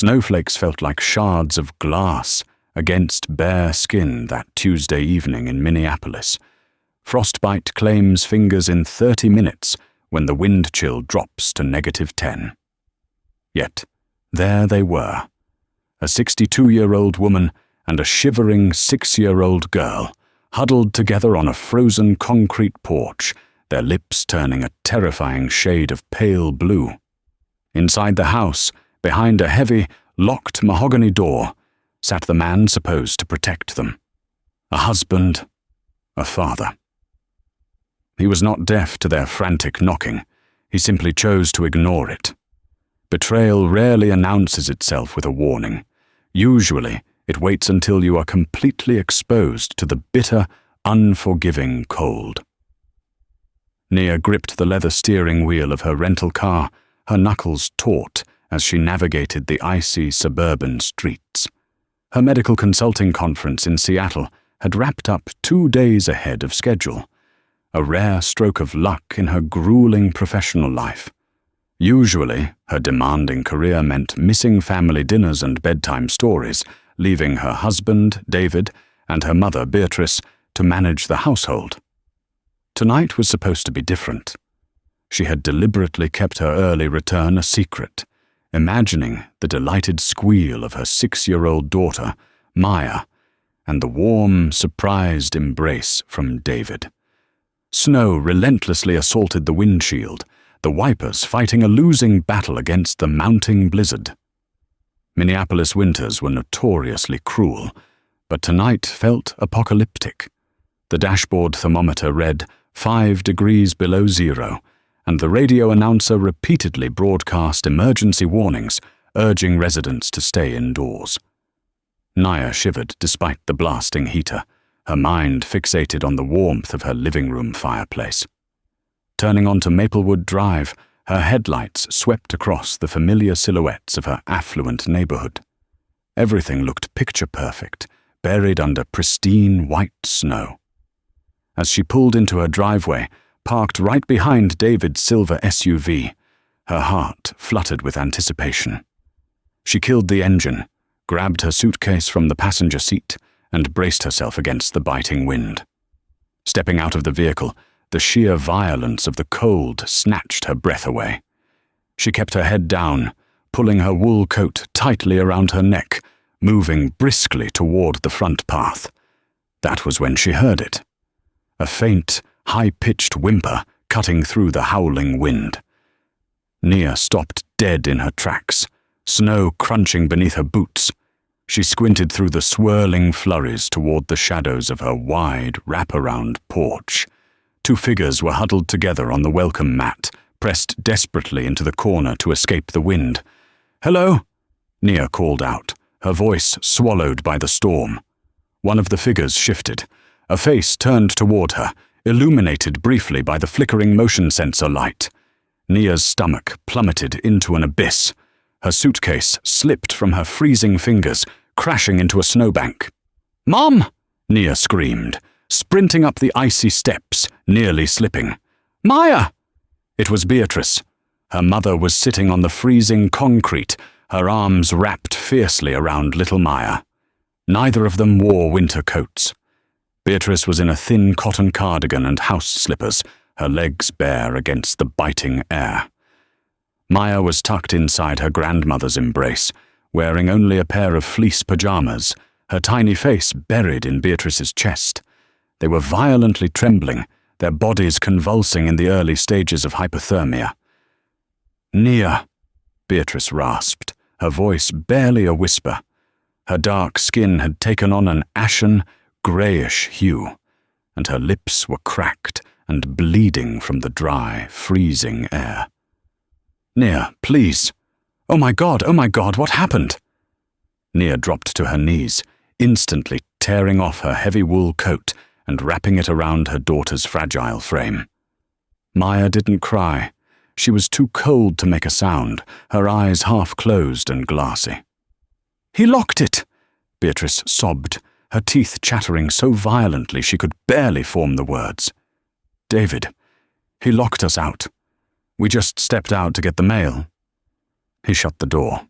Snowflakes felt like shards of glass against bare skin that Tuesday evening in Minneapolis. Frostbite claims fingers in 30 minutes when the wind chill drops to -10. Yet, there they were, a 62-year-old woman and a shivering 6-year-old girl, huddled together on a frozen concrete porch, their lips turning a terrifying shade of pale blue. Inside the house, behind a heavy, locked mahogany door, sat the man supposed to protect them. A husband, a father. He was not deaf to their frantic knocking. He simply chose to ignore it. Betrayal rarely announces itself with a warning. Usually, it waits until you are completely exposed to the bitter, unforgiving cold. Nia gripped the leather steering wheel of her rental car, her knuckles taut as she navigated the icy suburban streets. Her medical consulting conference in Seattle had wrapped up 2 days ahead of schedule, a rare stroke of luck in her grueling professional life. Usually, her demanding career meant missing family dinners and bedtime stories, leaving her husband, David, and her mother, Beatrice, to manage the household. Tonight was supposed to be different. She had deliberately kept her early return a secret, imagining the delighted squeal of her 6-year-old daughter, Maya, and the warm, surprised embrace from David. Snow relentlessly assaulted the windshield, the wipers fighting a losing battle against the mounting blizzard. Minneapolis winters were notoriously cruel, but tonight felt apocalyptic. The dashboard thermometer read 5 degrees below zero, and the radio announcer repeatedly broadcast emergency warnings, urging residents to stay indoors. Nia shivered despite the blasting heater, her mind fixated on the warmth of her living room fireplace. Turning onto Maplewood Drive, her headlights swept across the familiar silhouettes of her affluent neighborhood. Everything looked picture-perfect, buried under pristine white snow. As she pulled into her driveway, parked right behind David's silver SUV, her heart fluttered with anticipation. She killed the engine, grabbed her suitcase from the passenger seat, and braced herself against the biting wind. Stepping out of the vehicle, the sheer violence of the cold snatched her breath away. She kept her head down, pulling her wool coat tightly around her neck, moving briskly toward the front path. That was when she heard it. A faint, high-pitched whimper cutting through the howling wind. Nia stopped dead in her tracks, snow crunching beneath her boots. She squinted through the swirling flurries toward the shadows of her wide, wraparound porch. 2 figures were huddled together on the welcome mat, pressed desperately into the corner to escape the wind. "Hello?" Nia called out, her voice swallowed by the storm. One of the figures shifted. A face turned toward her, illuminated briefly by the flickering motion sensor light. Nia's stomach plummeted into an abyss. Her suitcase slipped from her freezing fingers, crashing into a snowbank. "Mom!" Nia screamed, sprinting up the icy steps, nearly slipping. "Maya!" It was Beatrice. Her mother was sitting on the freezing concrete, her arms wrapped fiercely around little Maya. Neither of them wore winter coats. Beatrice was in a thin cotton cardigan and house slippers, her legs bare against the biting air. Maya was tucked inside her grandmother's embrace, wearing only a pair of fleece pajamas, her tiny face buried in Beatrice's chest. They were violently trembling, their bodies convulsing in the early stages of hypothermia. "Nia," Beatrice rasped, her voice barely a whisper. Her dark skin had taken on an ashen, greyish hue, and her lips were cracked and bleeding from the dry, freezing air. "Nia, please. Oh my God, what happened?" Nia dropped to her knees, instantly tearing off her heavy wool coat and wrapping it around her daughter's fragile frame. Maya didn't cry. She was too cold to make a sound, her eyes half closed and glassy. "He locked it," Beatrice sobbed, her teeth chattering so violently she could barely form the words. "David, he locked us out. We just stepped out to get the mail." He shut the door.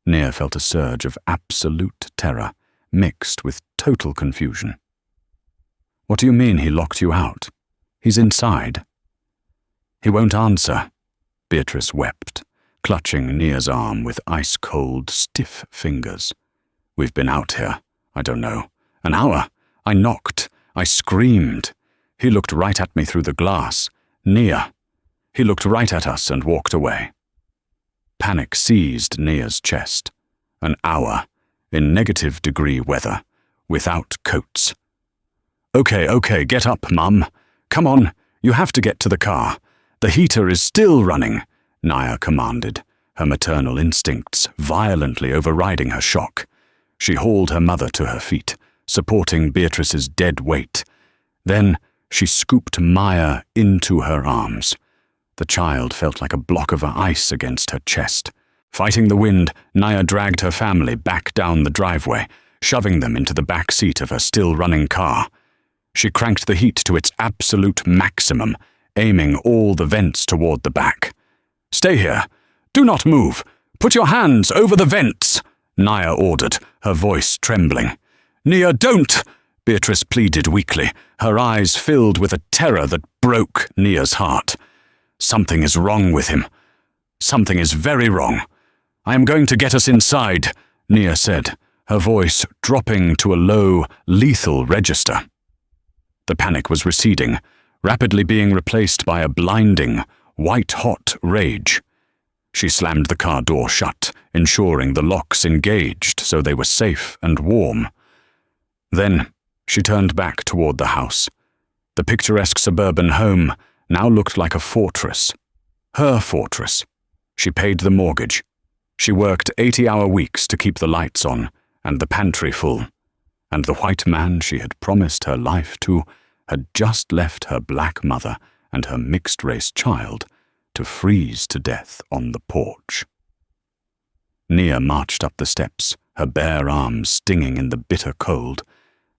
Nia felt a surge of absolute terror, mixed with total confusion. "What do you mean he locked you out? He's inside." "He won't answer," Beatrice wept, clutching Nia's arm with ice-cold, stiff fingers. "We've been out here, I don't know, an hour. I knocked. I screamed. He looked right at me through the glass. Nia. He looked right at us and walked away." Panic seized Nia's chest. An hour, in negative-degree weather, without coats. Okay, get up, Mum. Come on, you have to get to the car. The heater is still running," Nia commanded, her maternal instincts violently overriding her shock. She hauled her mother to her feet, supporting Beatrice's dead weight. Then she scooped Maya into her arms. The child felt like a block of ice against her chest. Fighting the wind, Nia dragged her family back down the driveway, shoving them into the back seat of her still-running car. She cranked the heat to its absolute maximum, aiming all the vents toward the back. "Stay here. Do not move. Put your hands over the vents," Nia ordered, her voice trembling. "Nia, don't!" Beatrice pleaded weakly, her eyes filled with a terror that broke Nia's heart. "Something is wrong with him. Something is very wrong. I am going to get us inside," Nia said, her voice dropping to a low, lethal register. The panic was receding, rapidly being replaced by a blinding, white-hot rage. She slammed the car door shut, ensuring the locks engaged so they were safe and warm. Then she turned back toward the house. The picturesque suburban home now looked like a fortress. Her fortress. She paid the mortgage. She worked 80-hour weeks to keep the lights on and the pantry full. And the white man she had promised her life to had just left her black mother and her mixed-race child to freeze to death on the porch. Nia marched up the steps, her bare arms stinging in the bitter cold,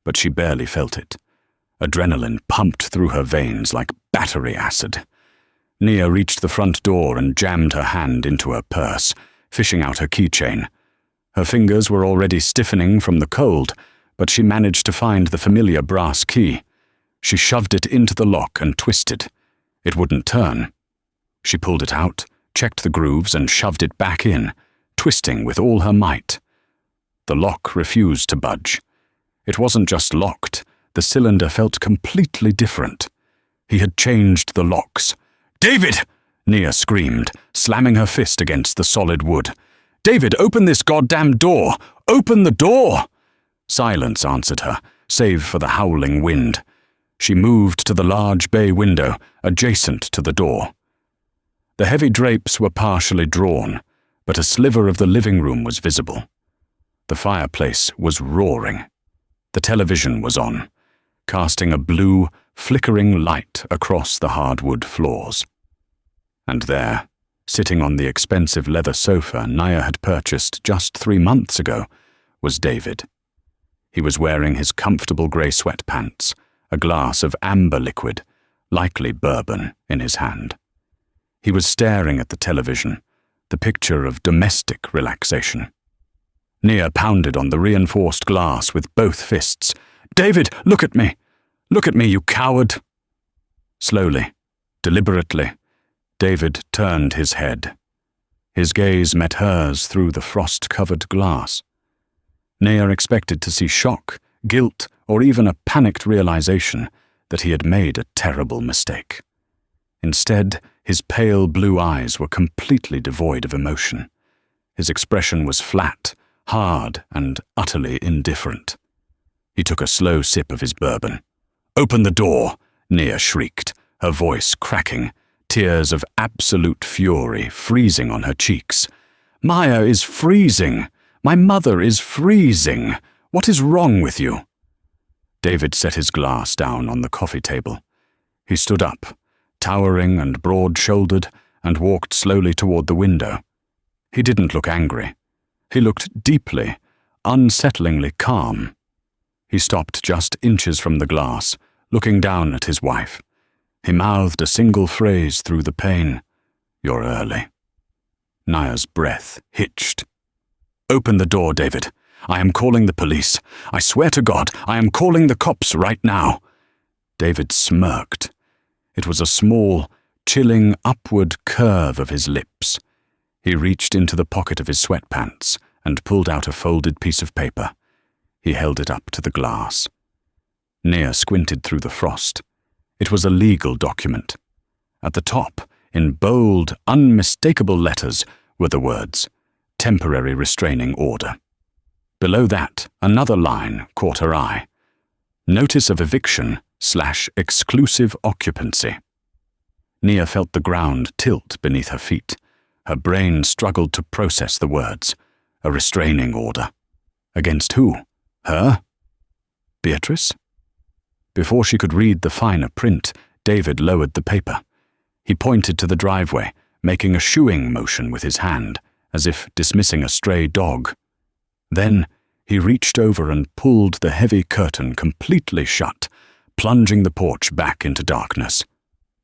but she barely felt it. Adrenaline pumped through her veins like battery acid. Nia reached the front door and jammed her hand into her purse, fishing out her keychain. Her fingers were already stiffening from the cold, but she managed to find the familiar brass key. She shoved it into the lock and twisted. It wouldn't turn. She pulled it out, checked the grooves, and shoved it back in, twisting with all her might. The lock refused to budge. It wasn't just locked. The cylinder felt completely different. He had changed the locks. "David!" Nia screamed, slamming her fist against the solid wood. "David, open this goddamn door! Open the door!" Silence answered her, save for the howling wind. She moved to the large bay window, adjacent to the door. The heavy drapes were partially drawn, but a sliver of the living room was visible. The fireplace was roaring. The television was on, casting a blue, flickering light across the hardwood floors. And there, sitting on the expensive leather sofa Nia had purchased just 3 months ago, was David. He was wearing his comfortable grey sweatpants, a glass of amber liquid, likely bourbon, in his hand. He was staring at the television, the picture of domestic relaxation. Nia pounded on the reinforced glass with both fists. "David, look at me! Look at me, you coward!" Slowly, deliberately, David turned his head. His gaze met hers through the frost-covered glass. Nia expected to see shock, guilt, or even a panicked realization that he had made a terrible mistake. Instead, his pale blue eyes were completely devoid of emotion. His expression was flat, hard, and utterly indifferent. He took a slow sip of his bourbon. "Open the door!" Nia shrieked, her voice cracking, tears of absolute fury freezing on her cheeks. "Maya is freezing! My mother is freezing! What is wrong with you?" David set his glass down on the coffee table. He stood up, towering and broad-shouldered, and walked slowly toward the window. He didn't look angry. He looked deeply, unsettlingly calm. He stopped just inches from the glass, looking down at his wife. He mouthed a single phrase through the pain. "You're early." Nia's breath hitched. Open the door, David. I am calling the police. I swear to God, I am calling the cops right now." David smirked. It was a small, chilling upward curve of his lips. He reached into the pocket of his sweatpants and pulled out a folded piece of paper. He held it up to the glass. Nia squinted through the frost. It was a legal document. At the top, in bold, unmistakable letters, were the words, "Temporary Restraining Order." Below that, another line caught her eye. "Notice of eviction/exclusive occupancy." Nia felt the ground tilt beneath her feet. Her brain struggled to process the words. A restraining order. Against who? Her? Beatrice? Before she could read the finer print, David lowered the paper. He pointed to the driveway, making a shooing motion with his hand, as if dismissing a stray dog. Then he reached over and pulled the heavy curtain completely shut, plunging the porch back into darkness.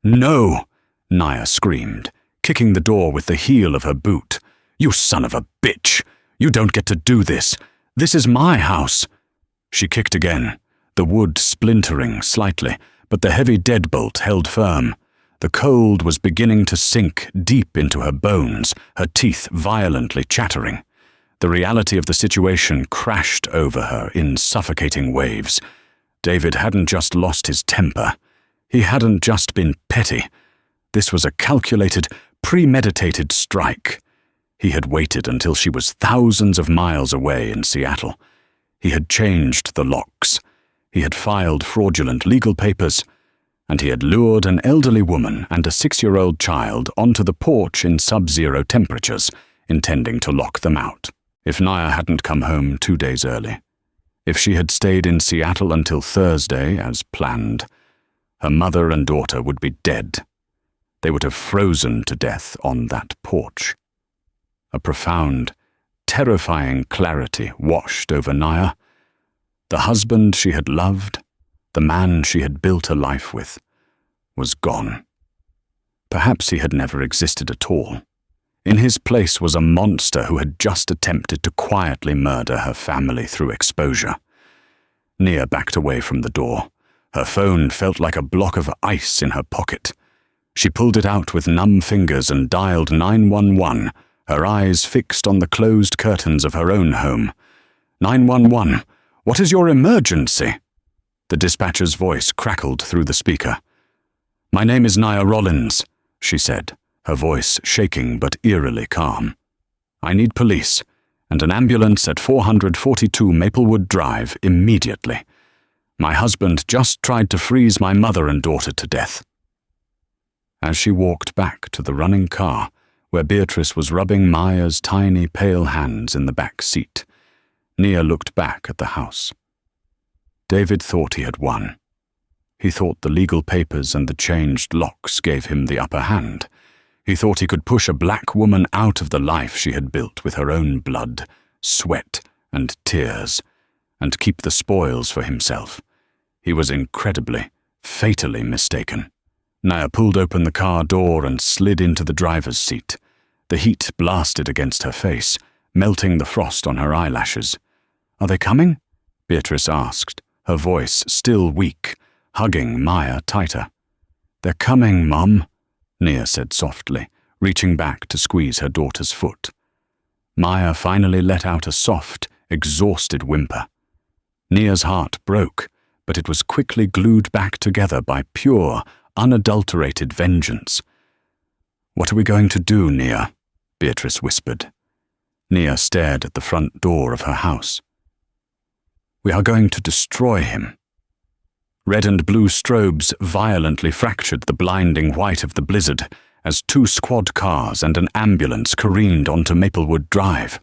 "No!" Nia screamed, kicking the door with the heel of her boot. "You son of a bitch! You don't get to do this! This is my house!" She kicked again, the wood splintering slightly, but the heavy deadbolt held firm. The cold was beginning to sink deep into her bones, her teeth violently chattering. The reality of the situation crashed over her in suffocating waves. David hadn't just lost his temper. He hadn't just been petty. This was a calculated, premeditated strike. He had waited until she was thousands of miles away in Seattle. He had changed the locks. He had filed fraudulent legal papers. And he had lured an elderly woman and a 6-year-old child onto the porch in sub-zero temperatures, intending to lock them out. If Nia hadn't come home 2 days early, if she had stayed in Seattle until Thursday, as planned, her mother and daughter would be dead. They would have frozen to death on that porch. A profound, terrifying clarity washed over Nia. The husband she had loved, the man she had built a life with, was gone. Perhaps he had never existed at all. In his place was a monster who had just attempted to quietly murder her family through exposure. Nia backed away from the door. Her phone felt like a block of ice in her pocket. She pulled it out with numb fingers and dialed 911, her eyes fixed on the closed curtains of her own home. "911, what is your emergency?" The dispatcher's voice crackled through the speaker. "My name is Nia Rollins," she said, her voice shaking but eerily calm. "I need police and an ambulance at 442 Maplewood Drive immediately. My husband just tried to freeze my mother and daughter to death." As she walked back to the running car, where Beatrice was rubbing Maya's tiny pale hands in the back seat, Nia looked back at the house. David thought he had won. He thought the legal papers and the changed locks gave him the upper hand. He thought he could push a black woman out of the life she had built with her own blood, sweat, and tears, and keep the spoils for himself. He was incredibly, fatally mistaken. Nia pulled open the car door and slid into the driver's seat. The heat blasted against her face, melting the frost on her eyelashes. "Are they coming?" Beatrice asked, her voice still weak, hugging Maya tighter. "They're coming, Mum," Nia said softly, reaching back to squeeze her daughter's foot. Maya finally let out a soft, exhausted whimper. Nia's heart broke, but it was quickly glued back together by pure, unadulterated vengeance. "What are we going to do, Nia?" Beatrice whispered. Nia stared at the front door of her house. "We are going to destroy him." Red and blue strobes violently fractured the blinding white of the blizzard as 2 squad cars and an ambulance careened onto Maplewood Drive.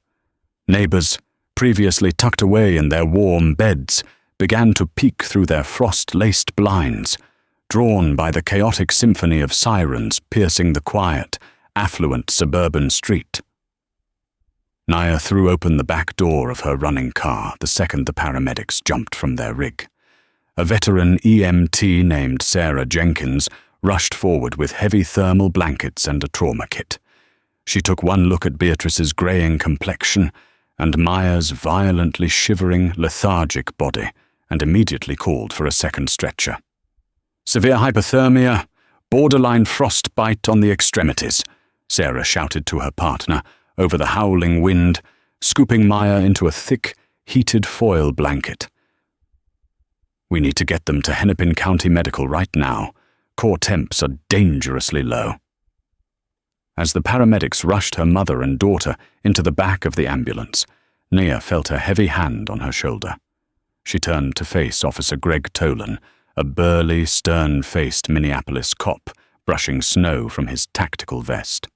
Neighbors, previously tucked away in their warm beds, began to peek through their frost-laced blinds, drawn by the chaotic symphony of sirens piercing the quiet, affluent suburban street. Nia threw open the back door of her running car the second the paramedics jumped from their rig. A veteran EMT named Sarah Jenkins rushed forward with heavy thermal blankets and a trauma kit. She took one look at Beatrice's graying complexion and Maya's violently shivering, lethargic body, and immediately called for a second stretcher. "Severe hypothermia, borderline frostbite on the extremities," Sarah shouted to her partner over the howling wind, scooping Maya into a thick, heated foil blanket. "We need to get them to Hennepin County Medical right now. Core temps are dangerously low." As the paramedics rushed her mother and daughter into the back of the ambulance, Nia felt a heavy hand on her shoulder. She turned to face Officer Greg Tolan, a burly, stern-faced Minneapolis cop brushing snow from his tactical vest.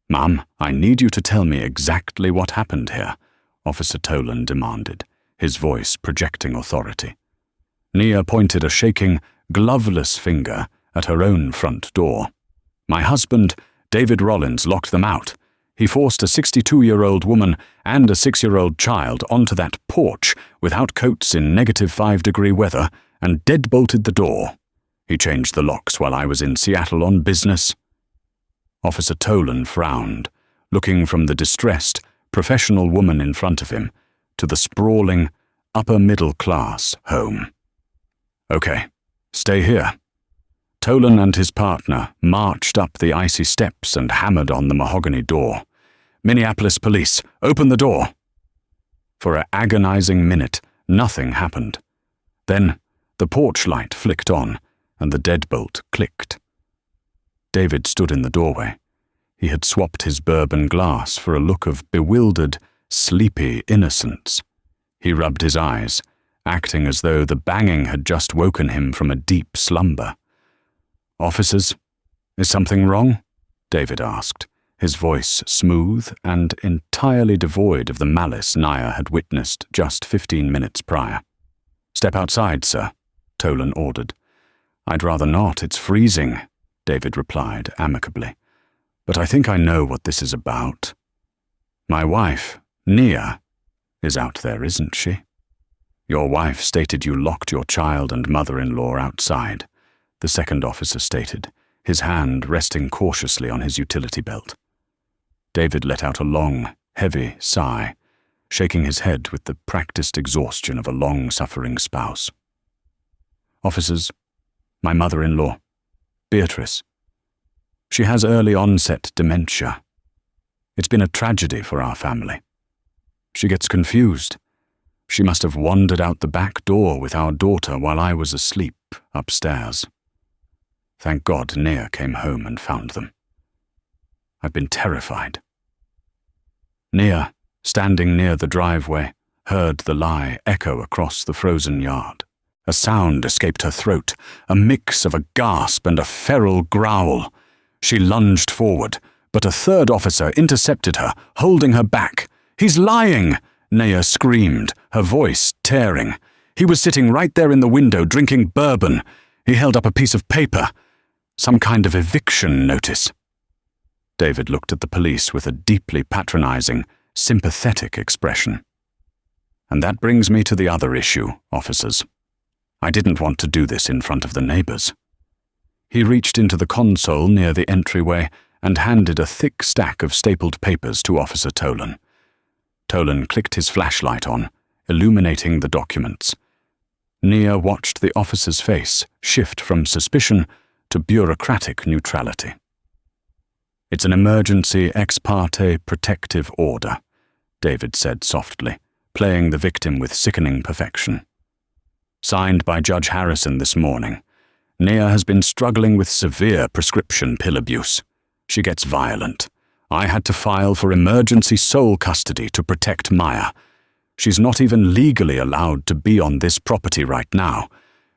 "Ma'am, I need you to tell me exactly what happened here," Officer Tolan demanded, his voice projecting authority. Nia pointed a shaking, gloveless finger at her own front door. "My husband, David Rollins, locked them out. He forced a 62-year-old woman and a 6-year-old child onto that porch without coats in -5-degree weather and deadbolted the door. He changed the locks while I was in Seattle on business." Officer Tolan frowned, looking from the distressed, professional woman in front of him to the sprawling, upper-middle-class home. "Okay, stay here." Tolan and his partner marched up the icy steps and hammered on the mahogany door. "Minneapolis police, open the door!" For an agonizing minute, nothing happened. Then, the porch light flicked on, and the deadbolt clicked. David stood in the doorway. He had swapped his bourbon glass for a look of bewildered, sleepy innocence. He rubbed his eyes, acting as though the banging had just woken him from a deep slumber. "Officers, is something wrong?" David asked, his voice smooth and entirely devoid of the malice Nia had witnessed just 15 minutes prior. "Step outside, sir," Tolan ordered. "I'd rather not, it's freezing," David replied amicably. "But I think I know what this is about. My wife, Nia, is out there, isn't she? Your wife stated you locked your child and mother-in-law outside," the second officer stated, his hand resting cautiously on his utility belt. David let out a long, heavy sigh, shaking his head with the practiced exhaustion of a long-suffering spouse. "Officers, my mother-in-law, Beatrice. She has early-onset dementia. It's been a tragedy for our family. She gets confused. She must have wandered out the back door with our daughter while I was asleep upstairs. Thank God Nia came home and found them. I've been terrified." Nia, standing near the driveway, heard the lie echo across the frozen yard. A sound escaped her throat, a mix of a gasp and a feral growl. She lunged forward, but a third officer intercepted her, holding her back. "He's lying!" Nia screamed, her voice tearing. "He was sitting right there in the window drinking bourbon. He held up a piece of paper. Some kind of eviction notice." David looked at the police with a deeply patronizing, sympathetic expression. "And that brings me to the other issue, officers. I didn't want to do this in front of the neighbors." He reached into the console near the entryway and handed a thick stack of stapled papers to Officer Tolan. Tolan clicked his flashlight on, illuminating the documents. Nia watched the officer's face shift from suspicion to bureaucratic neutrality. "It's an emergency ex parte protective order," David said softly, playing the victim with sickening perfection. "Signed by Judge Harrison this morning. Nia has been struggling with severe prescription pill abuse. She gets violent. I had to file for emergency sole custody to protect Maya. She's not even legally allowed to be on this property right now.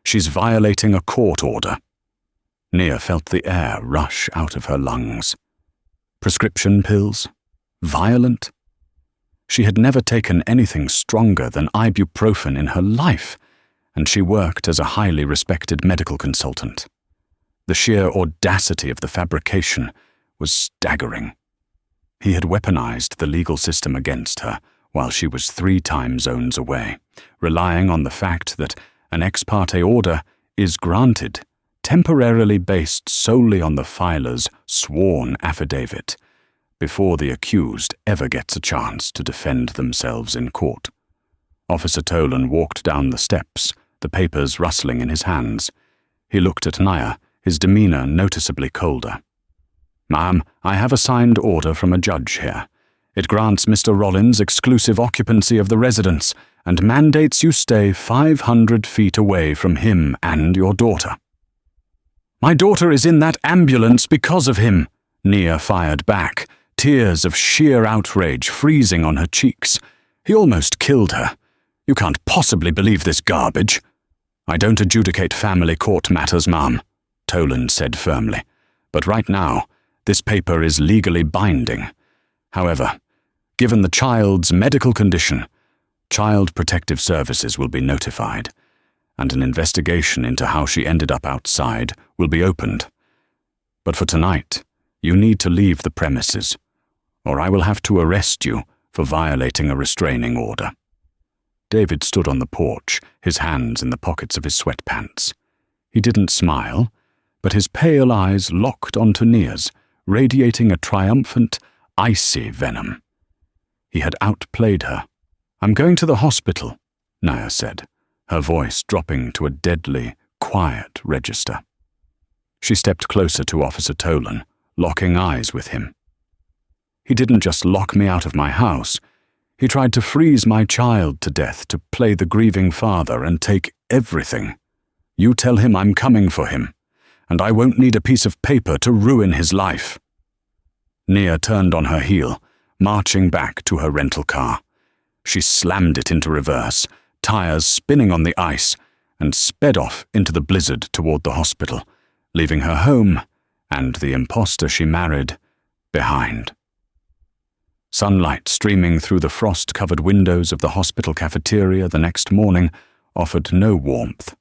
She's violating a court order." Nia felt the air rush out of her lungs. Prescription pills? Violent? She had never taken anything stronger than ibuprofen in her life, and she worked as a highly respected medical consultant. The sheer audacity of the fabrication was staggering. He had weaponized the legal system against her while she was 3 time zones away, relying on the fact that an ex parte order is granted, temporarily based solely on the filer's sworn affidavit, before the accused ever gets a chance to defend themselves in court. Officer Tolan walked down the steps, the papers rustling in his hands. He looked at Naya, his demeanor noticeably colder. "Ma'am, I have a signed order from a judge here. It grants Mr. Rollins exclusive occupancy of the residence and mandates you stay 500 feet away from him and your daughter." "My daughter is in that ambulance because of him," Nia fired back, tears of sheer outrage freezing on her cheeks. "He almost killed her. You can't possibly believe this garbage." "I don't adjudicate family court matters, ma'am," Tolan said firmly. "But right now, this paper is legally binding. However, given the child's medical condition, Child Protective Services will be notified, and an investigation into how she ended up outside will be opened. But for tonight, you need to leave the premises, or I will have to arrest you for violating a restraining order." David stood on the porch, his hands in the pockets of his sweatpants. He didn't smile, but his pale eyes locked onto Nia's, radiating a triumphant, icy venom. He had outplayed her. "I'm going to the hospital," Nia said, her voice dropping to a deadly, quiet register. She stepped closer to Officer Tolan, locking eyes with him. "He didn't just lock me out of my house. He tried to freeze my child to death to play the grieving father and take everything. You tell him I'm coming for him, and I won't need a piece of paper to ruin his life." Nia turned on her heel, marching back to her rental car. She slammed it into reverse, tires spinning on the ice, and sped off into the blizzard toward the hospital, leaving her home and the imposter she married behind. Sunlight streaming through the frost-covered windows of the hospital cafeteria the next morning offered no warmth.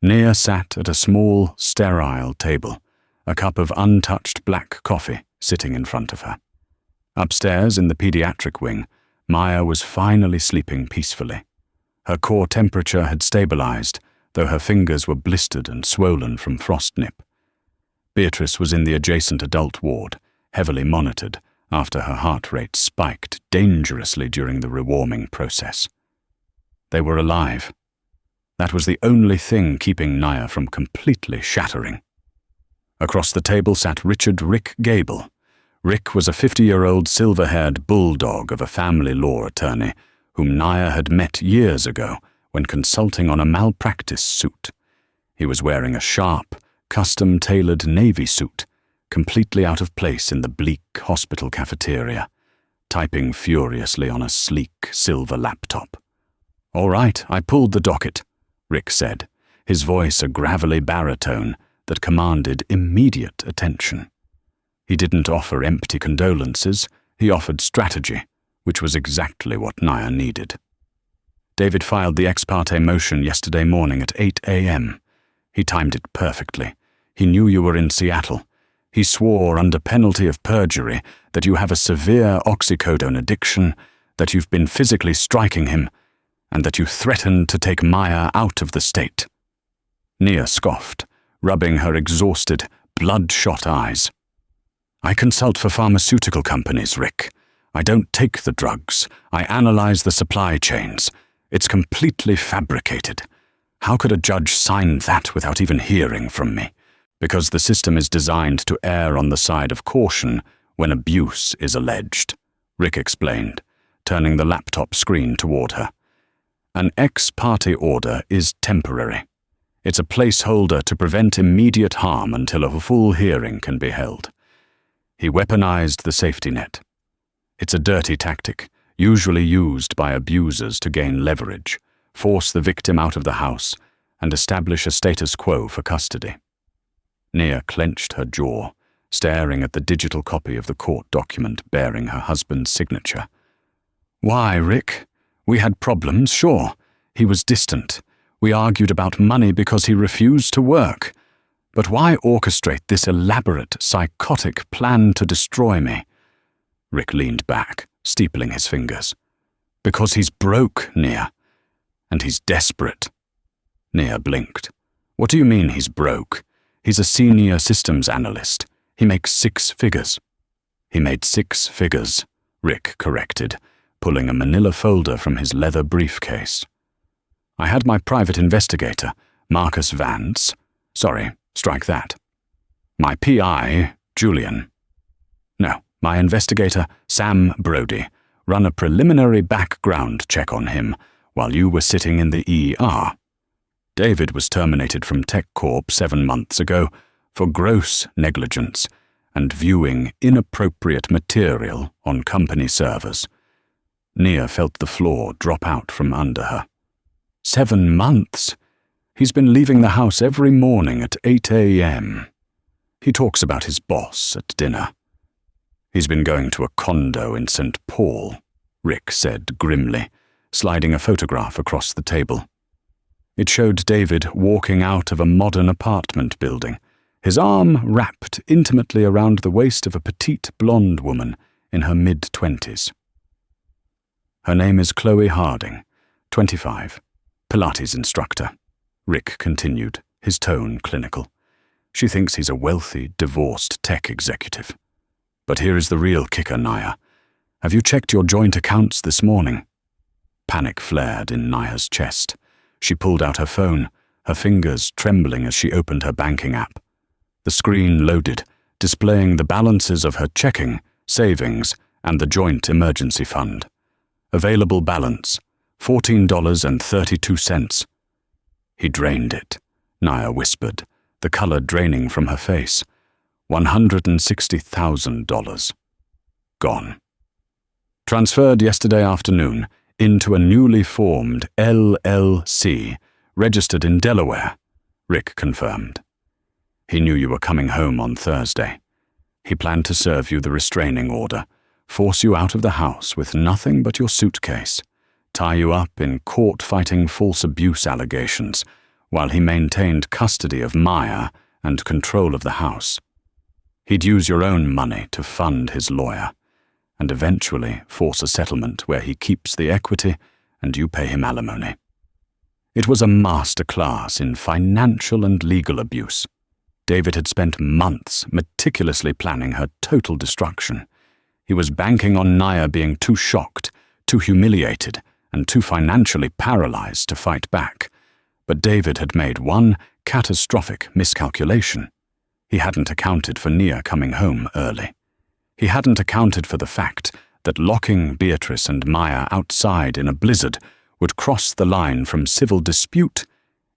Nia sat at a small, sterile table, a cup of untouched black coffee sitting in front of her. Upstairs in the pediatric wing, Maya was finally sleeping peacefully. Her core temperature had stabilized, though her fingers were blistered and swollen from frost nip. Beatrice was in the adjacent adult ward, heavily monitored, after her heart rate spiked dangerously during the rewarming process. They were alive. That was the only thing keeping Nia from completely shattering. Across the table sat Richard "Rick" Gable. Rick was a 50-year-old silver-haired bulldog of a family law attorney whom Nia had met years ago when consulting on a malpractice suit. He was wearing a sharp, custom-tailored navy suit, completely out of place in the bleak hospital cafeteria, typing furiously on a sleek silver laptop. "All right, I pulled the docket," Rick said, his voice a gravelly baritone that commanded immediate attention. He didn't offer empty condolences, he offered strategy, which was exactly what Nia needed. "David filed the ex parte motion yesterday morning at 8 a.m. He timed it perfectly. He knew you were in Seattle. He swore under penalty of perjury that you have a severe oxycodone addiction, that you've been physically striking him, and that you threatened to take Maya out of the state." Nia scoffed, rubbing her exhausted, bloodshot eyes. "I consult for pharmaceutical companies, Rick. I don't take the drugs. I analyze the supply chains. It's completely fabricated. How could a judge sign that without even hearing from me? Because the system is designed to err on the side of caution when abuse is alleged," Rick explained, turning the laptop screen toward her. "An ex parte order is temporary. It's a placeholder to prevent immediate harm until a full hearing can be held." He weaponized the safety net. It's a dirty tactic, usually used by abusers to gain leverage, force the victim out of the house, and establish a status quo for custody. Nia clenched her jaw, staring at the digital copy of the court document bearing her husband's signature. "Why, Rick? We had problems, sure. He was distant. We argued about money because he refused to work. But why orchestrate this elaborate, psychotic plan to destroy me?" Rick leaned back, steepling his fingers. "Because he's broke, Nia. And he's desperate." Nia blinked. "What do you mean he's broke? He's a senior systems analyst. He makes 6 figures." He made 6 figures, Rick corrected, pulling a manila folder from his leather briefcase. I had my private investigator, Marcus Vance. Sorry, strike that. My PI, Julian. No, my investigator, Sam Brody, run a preliminary background check on him while you were sitting in the ER. David was terminated from Tech Corp 7 months ago for gross negligence and viewing inappropriate material on company servers. Nia felt the floor drop out from under her. 7 months? He's been leaving the house every morning at 8 a.m. He talks about his boss at dinner. He's been going to a condo in St. Paul, Rick said grimly, sliding a photograph across the table. It showed David walking out of a modern apartment building, his arm wrapped intimately around the waist of a petite blonde woman in her mid-20s. Her name is Chloe Harding, 25, Pilates instructor. Rick continued, his tone clinical. She thinks he's a wealthy, divorced tech executive. But here is the real kicker, Nia. Have you checked your joint accounts this morning? Panic flared in Nia's chest. She pulled out her phone, her fingers trembling as she opened her banking app. The screen loaded, displaying the balances of her checking, savings, and the joint emergency fund. Available balance, $14.32. He drained it, Nia whispered, the color draining from her face. $160,000. Gone. Transferred yesterday afternoon into a newly formed LLC, registered in Delaware, Rick confirmed. He knew you were coming home on Thursday. He planned to serve you the restraining order, force you out of the house with nothing but your suitcase, tie you up in court-fighting false abuse allegations, while he maintained custody of Maya and control of the house. He'd use your own money to fund his lawyer, and eventually force a settlement where he keeps the equity and you pay him alimony. It was a master class in financial and legal abuse. David had spent months meticulously planning her total destruction. He was banking on Nia being too shocked, too humiliated, and too financially paralyzed to fight back. But David had made one catastrophic miscalculation. He hadn't accounted for Nia coming home early. He hadn't accounted for the fact that locking Beatrice and Maya outside in a blizzard would cross the line from civil dispute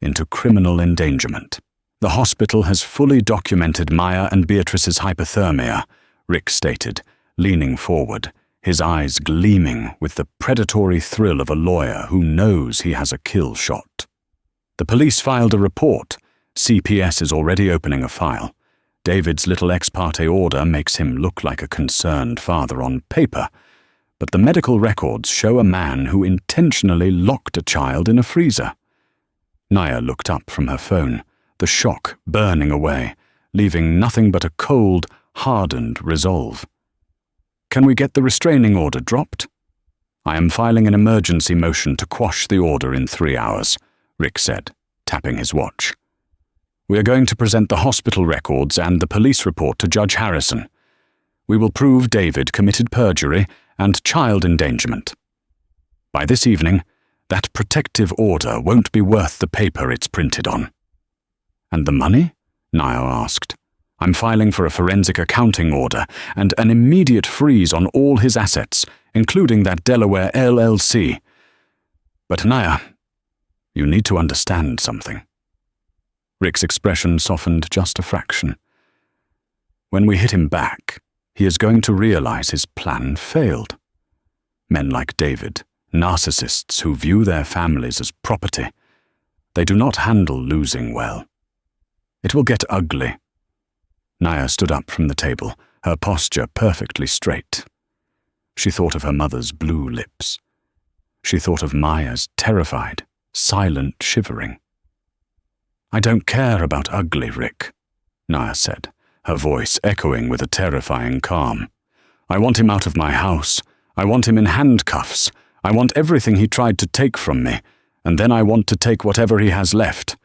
into criminal endangerment. The hospital has fully documented Maya and Beatrice's hypothermia, Rick stated, leaning forward, his eyes gleaming with the predatory thrill of a lawyer who knows he has a kill shot. The police filed a report. CPS is already opening a file. David's little ex parte order makes him look like a concerned father on paper, but the medical records show a man who intentionally locked a child in a freezer. Nia looked up from her phone, the shock burning away, leaving nothing but a cold, hardened resolve. Can we get the restraining order dropped? I am filing an emergency motion to quash the order in 3 hours, Rick said, tapping his watch. We are going to present the hospital records and the police report to Judge Harrison. We will prove David committed perjury and child endangerment. By this evening, that protective order won't be worth the paper it's printed on. And the money? Nia asked. I'm filing for a forensic accounting order and an immediate freeze on all his assets, including that Delaware LLC. But Nia, you need to understand something. Rick's expression softened just a fraction. When we hit him back, he is going to realize his plan failed. Men like David, narcissists who view their families as property, they do not handle losing well. It will get ugly. Nia stood up from the table, her posture perfectly straight. She thought of her mother's blue lips. She thought of Maya's terrified, silent shivering. I don't care about ugly, Rick, Nia said, her voice echoing with a terrifying calm. I want him out of my house. I want him in handcuffs. I want everything he tried to take from me, and then I want to take whatever he has left.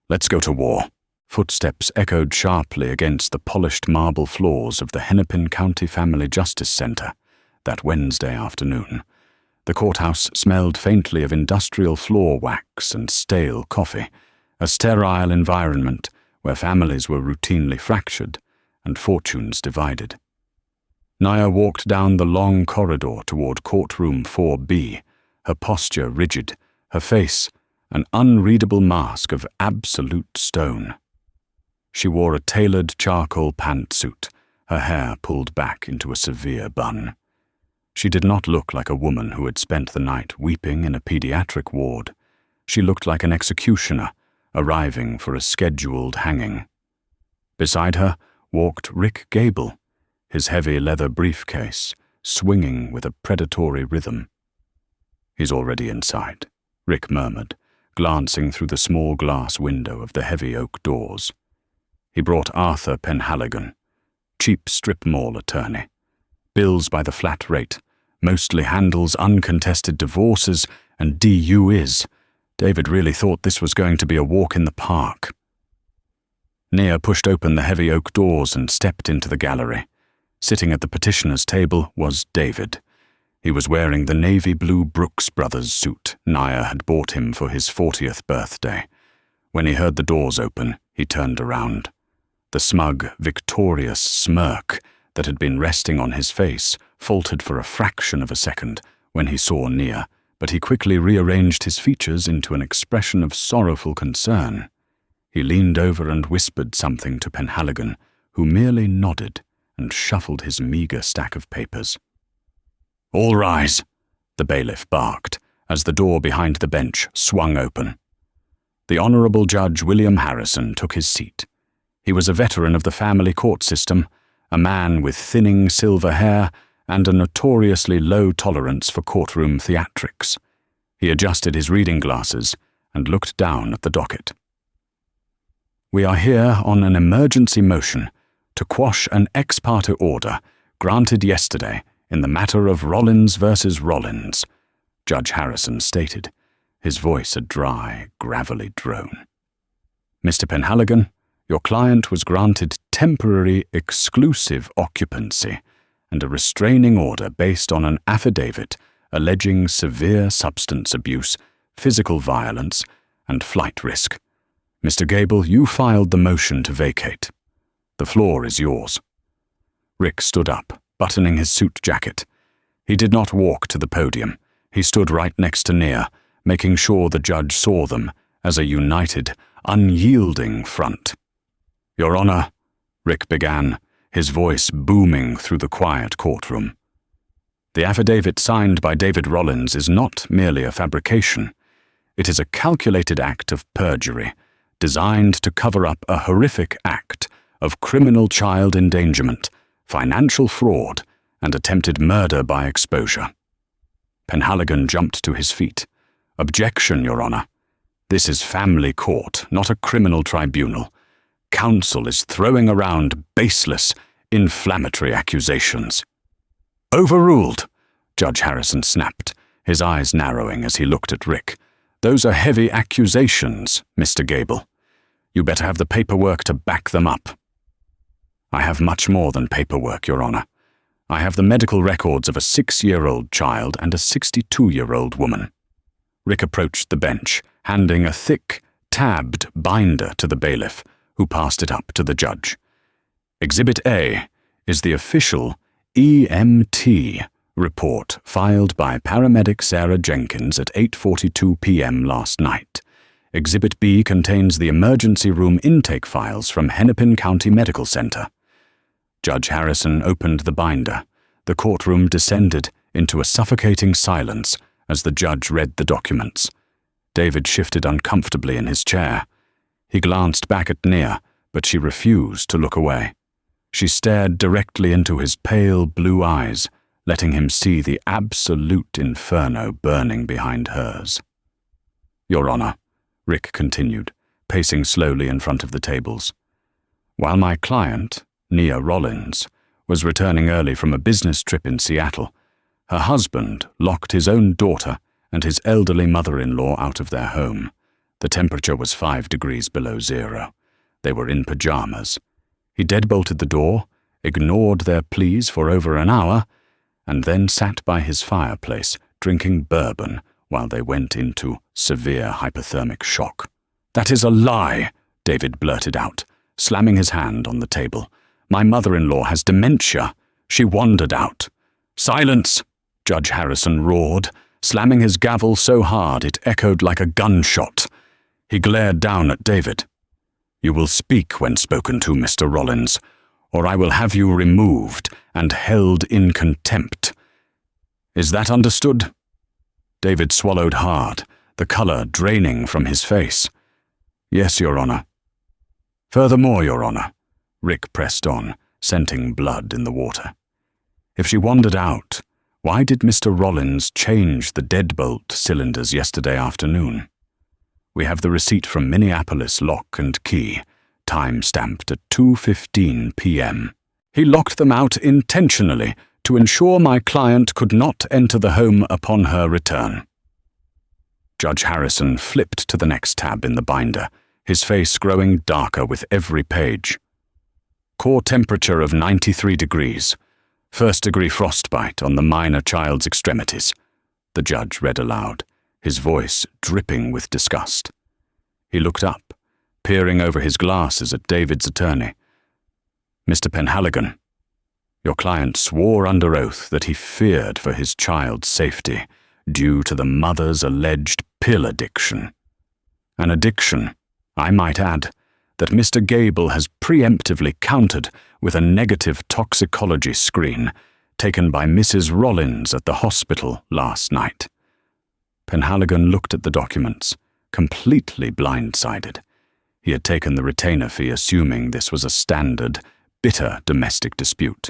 Let's go to war. Footsteps echoed sharply against the polished marble floors of the Hennepin County Family Justice Center that Wednesday afternoon. The courthouse smelled faintly of industrial floor wax and stale coffee, a sterile environment where families were routinely fractured and fortunes divided. Nia walked down the long corridor toward courtroom 4B, her posture rigid, her face an unreadable mask of absolute stone. She wore a tailored charcoal pantsuit, her hair pulled back into a severe bun. She did not look like a woman who had spent the night weeping in a pediatric ward. She looked like an executioner arriving for a scheduled hanging. Beside her walked Rick Gable, his heavy leather briefcase swinging with a predatory rhythm. "He's already inside," Rick murmured, glancing through the small glass window of the heavy oak doors. He brought Arthur Penhaligon, cheap strip mall attorney. Bills by the flat rate, mostly handles uncontested divorces and DUIs. David really thought this was going to be a walk in the park. Nia pushed open the heavy oak doors and stepped into the gallery. Sitting at the petitioner's table was David. He was wearing the navy blue Brooks Brothers suit Nia had bought him for his 40th birthday. When he heard the doors open, he turned around. The smug, victorious smirk that had been resting on his face faltered for a fraction of a second when he saw Nia, but he quickly rearranged his features into an expression of sorrowful concern. He leaned over and whispered something to Penhaligon, who merely nodded and shuffled his meager stack of papers. "All rise," the bailiff barked, as the door behind the bench swung open. The Honorable Judge William Harrison took his seat. He was a veteran of the family court system, a man with thinning silver hair and a notoriously low tolerance for courtroom theatrics. He adjusted his reading glasses and looked down at the docket. "We are here on an emergency motion to quash an ex parte order granted yesterday in the matter of Rollins versus Rollins," Judge Harrison stated, his voice a dry, gravelly drone. "Mr. Penhaligon, your client was granted temporary exclusive occupancy and a restraining order based on an affidavit alleging severe substance abuse, physical violence, and flight risk. Mr. Gable, you filed the motion to vacate. The floor is yours." Rick stood up, buttoning his suit jacket. He did not walk to the podium. He stood right next to Nia, making sure the judge saw them as a united, unyielding front. "Your Honor," Rick began, his voice booming through the quiet courtroom. "The affidavit signed by David Rollins is not merely a fabrication. It is a calculated act of perjury, designed to cover up a horrific act of criminal child endangerment, financial fraud, and attempted murder by exposure." Penhaligon jumped to his feet. "Objection, Your Honor. This is family court, not a criminal tribunal. Counsel is throwing around baseless, inflammatory accusations." "Overruled," Judge Harrison snapped, his eyes narrowing as he looked at Rick. "Those are heavy accusations, Mr. Gable. You better have the paperwork to back them up." "I have much more than paperwork, Your Honor. I have the medical records of a 6-year-old child and a 62-year-old woman." Rick approached the bench, handing a thick, tabbed binder to the bailiff, who passed it up to the judge. "Exhibit A is the official EMT report filed by paramedic Sarah Jenkins at 8:42 p.m. last night. Exhibit B contains the emergency room intake files from Hennepin County Medical Center." Judge Harrison opened the binder. The courtroom descended into a suffocating silence as the judge read the documents. David shifted uncomfortably in his chair. He glanced back at Nia, but she refused to look away. She stared directly into his pale blue eyes, letting him see the absolute inferno burning behind hers. "Your Honor," Rick continued, pacing slowly in front of the tables. "While my client, Nia Rollins, was returning early from a business trip in Seattle, her husband locked his own daughter and his elderly mother-in-law out of their home. The temperature was 5 degrees below zero. They were in pajamas. He deadbolted the door, ignored their pleas for over an hour, and then sat by his fireplace, drinking bourbon while they went into severe hypothermic shock. "That is a lie," David blurted out, slamming his hand on the table. "My mother-in-law has dementia. She wandered out." "Silence!" Judge Harrison roared, slamming his gavel so hard it echoed like a gunshot. He glared down at David. "You will speak when spoken to, Mr. Rollins, or I will have you removed and held in contempt. Is that understood?" David swallowed hard, the color draining from his face. "Yes, Your Honor." "Furthermore, Your Honor," Rick pressed on, scenting blood in the water. "If she wandered out, why did Mr. Rollins change the deadbolt cylinders yesterday afternoon? We have the receipt from Minneapolis Lock and Key, time-stamped at 2:15 p.m. He locked them out intentionally to ensure my client could not enter the home upon her return." Judge Harrison flipped to the next tab in the binder, his face growing darker with every page. "Core temperature of 93 degrees. First-degree frostbite on the minor child's extremities," the judge read aloud, his voice dripping with disgust. He looked up, peering over his glasses at David's attorney. "Mr. Penhaligon, your client swore under oath that he feared for his child's safety due to the mother's alleged pill addiction. An addiction, I might add, that Mr. Gable has preemptively countered with a negative toxicology screen taken by Mrs. Rollins at the hospital last night." Penhaligon looked at the documents, completely blindsided. He had taken the retainer fee assuming this was a standard, bitter domestic dispute.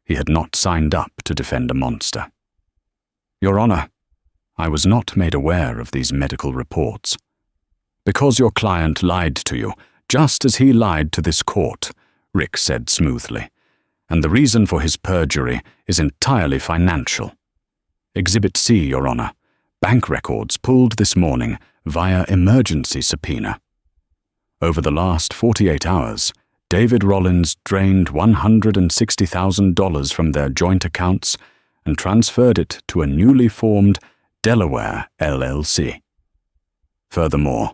He had not signed up to defend a monster. "Your Honor, I was not made aware of these medical reports. Because your client lied to you, just as he lied to this court," Rick said smoothly, "and the reason for his perjury is entirely financial. Exhibit C, Your Honor, bank records pulled this morning via emergency subpoena. Over the last 48 hours, David Rollins drained $160,000 from their joint accounts and transferred it to a newly formed Delaware LLC. Furthermore,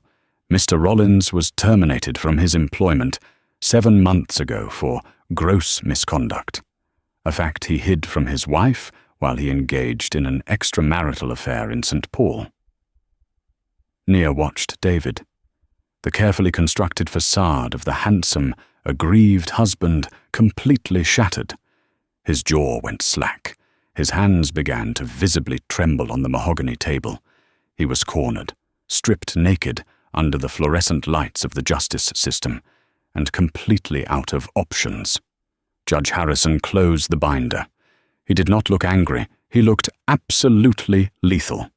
Mr. Rollins was terminated from his employment 7 months ago for gross misconduct, a fact he hid from his wife while he engaged in an extramarital affair in St. Paul." Nia watched David. The carefully constructed facade of the handsome, aggrieved husband completely shattered. His jaw went slack. His hands began to visibly tremble on the mahogany table. He was cornered, stripped naked under the fluorescent lights of the justice system, and completely out of options. Judge Harrison closed the binder. He did not look angry. He looked absolutely lethal.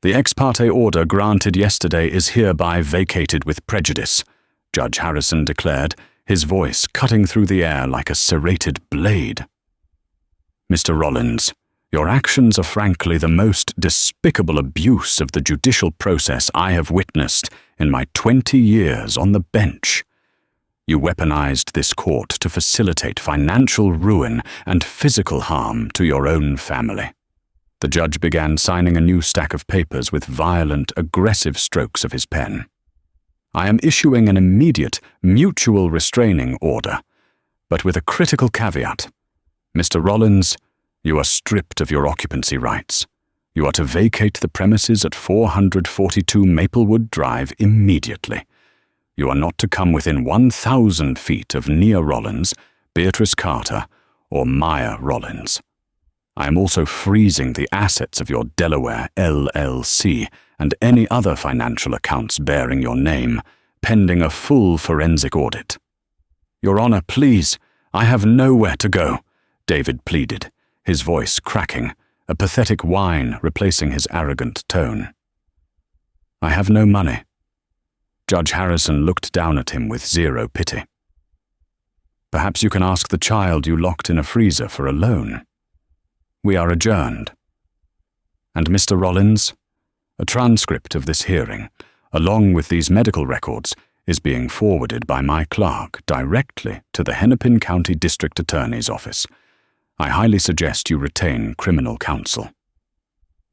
"The ex parte order granted yesterday is hereby vacated with prejudice," Judge Harrison declared, his voice cutting through the air like a serrated blade. "Mr. Rollins, your actions are frankly the most despicable abuse of the judicial process I have witnessed in my 20 years on the bench. You weaponized this court to facilitate financial ruin and physical harm to your own family." The judge began signing a new stack of papers with violent, aggressive strokes of his pen. "I am issuing an immediate, mutual restraining order, but with a critical caveat. Mr. Rollins, you are stripped of your occupancy rights. You are to vacate the premises at 442 Maplewood Drive immediately. You are not to come within 1,000 feet of Nia Rollins, Beatrice Carter, or Maya Rollins. I am also freezing the assets of your Delaware LLC and any other financial accounts bearing your name, pending a full forensic audit." "Your Honor, please, I have nowhere to go," David pleaded, his voice cracking, a pathetic whine replacing his arrogant tone. "I have no money." Judge Harrison looked down at him with zero pity. "Perhaps you can ask the child you locked in a freezer for a loan. We are adjourned." "And Mr. Rollins, a transcript of this hearing, along with these medical records, is being forwarded by my clerk directly to the Hennepin County District Attorney's office. I highly suggest you retain criminal counsel."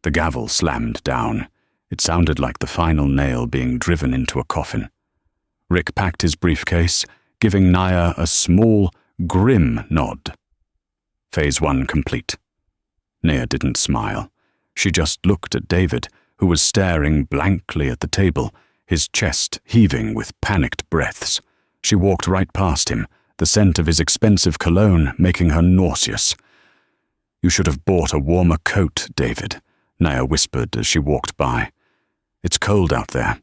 The gavel slammed down. It sounded like the final nail being driven into a coffin. Rick packed his briefcase, giving Naya a small, grim nod. Phase 1 complete. Naya didn't smile. She just looked at David, who was staring blankly at the table, his chest heaving with panicked breaths. She walked right past him, the scent of his expensive cologne making her nauseous. "You should have bought a warmer coat, David," Naya whispered as she walked by. "It's cold out there."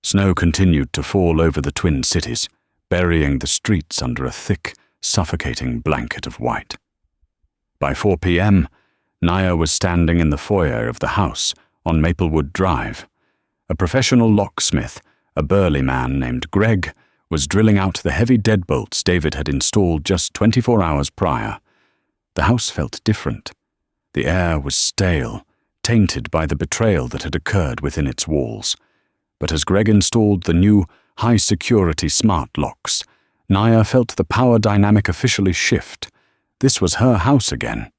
Snow continued to fall over the Twin Cities, burying the streets under a thick, suffocating blanket of white. By 4 p.m., Naya was standing in the foyer of the house on Maplewood Drive. A professional locksmith, a burly man named Greg, was drilling out the heavy deadbolts David had installed just 24 hours prior. The house felt different. The air was stale, tainted by the betrayal that had occurred within its walls. But as Greg installed the new, high-security smart locks, Naya felt the power dynamic officially shift. This was her house again.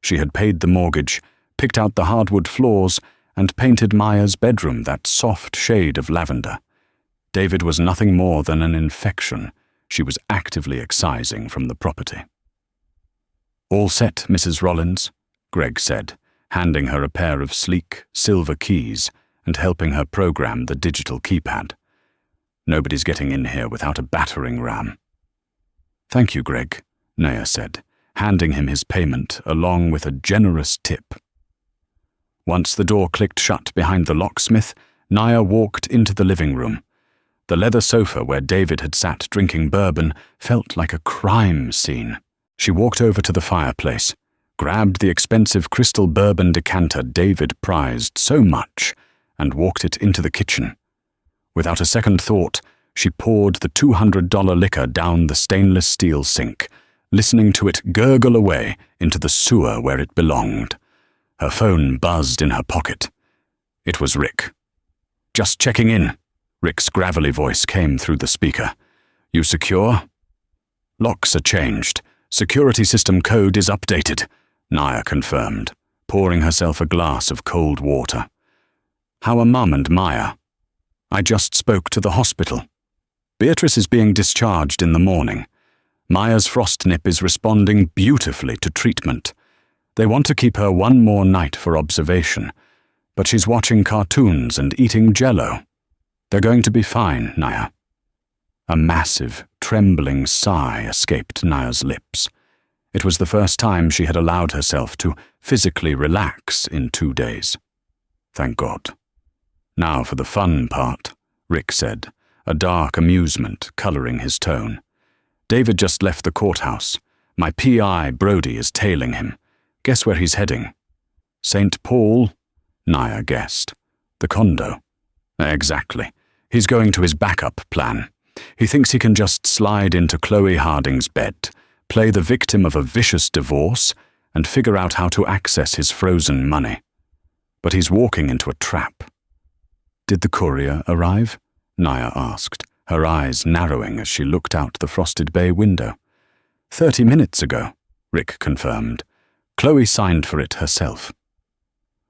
She had paid the mortgage, picked out the hardwood floors, and painted Maya's bedroom that soft shade of lavender. David was nothing more than an infection she was actively excising from the property. "All set, Mrs. Rollins," Greg said, handing her a pair of sleek, silver keys and helping her program the digital keypad. "Nobody's getting in here without a battering ram." "Thank you, Greg," Naya said, handing him his payment along with a generous tip. Once the door clicked shut behind the locksmith, Naya walked into the living room. The leather sofa where David had sat drinking bourbon felt like a crime scene. She walked over to the fireplace, grabbed the expensive crystal bourbon decanter David prized so much, and walked it into the kitchen. Without a second thought, she poured the $200 liquor down the stainless steel sink, listening to it gurgle away into the sewer where it belonged. Her phone buzzed in her pocket. It was Rick. "Just checking in," Rick's gravelly voice came through the speaker. "You secure?" "Locks are changed. Security system code is updated," Naya confirmed, pouring herself a glass of cold water. "How are Mum and Maya?" "I just spoke to the hospital. Beatrice is being discharged in the morning. Maya's frost nip is responding beautifully to treatment. They want to keep her one more night for observation, but she's watching cartoons and eating Jell-O. They're going to be fine, Naya." A massive, trembling sigh escaped Naya's lips. It was the first time she had allowed herself to physically relax in 2 days. Thank God. "Now for the fun part," Rick said, a dark amusement coloring his tone. "David just left the courthouse. My PI, Brody, is tailing him. Guess where he's heading?" "St. Paul," Naya guessed. "The condo." "Exactly. He's going to his backup plan. He thinks he can just slide into Chloe Harding's bed, play the victim of a vicious divorce, and figure out how to access his frozen money. But he's walking into a trap." "Did the courier arrive?" Naya asked, her eyes narrowing as she looked out the frosted bay window. 30 minutes ago," Rick confirmed. "Chloe signed for it herself."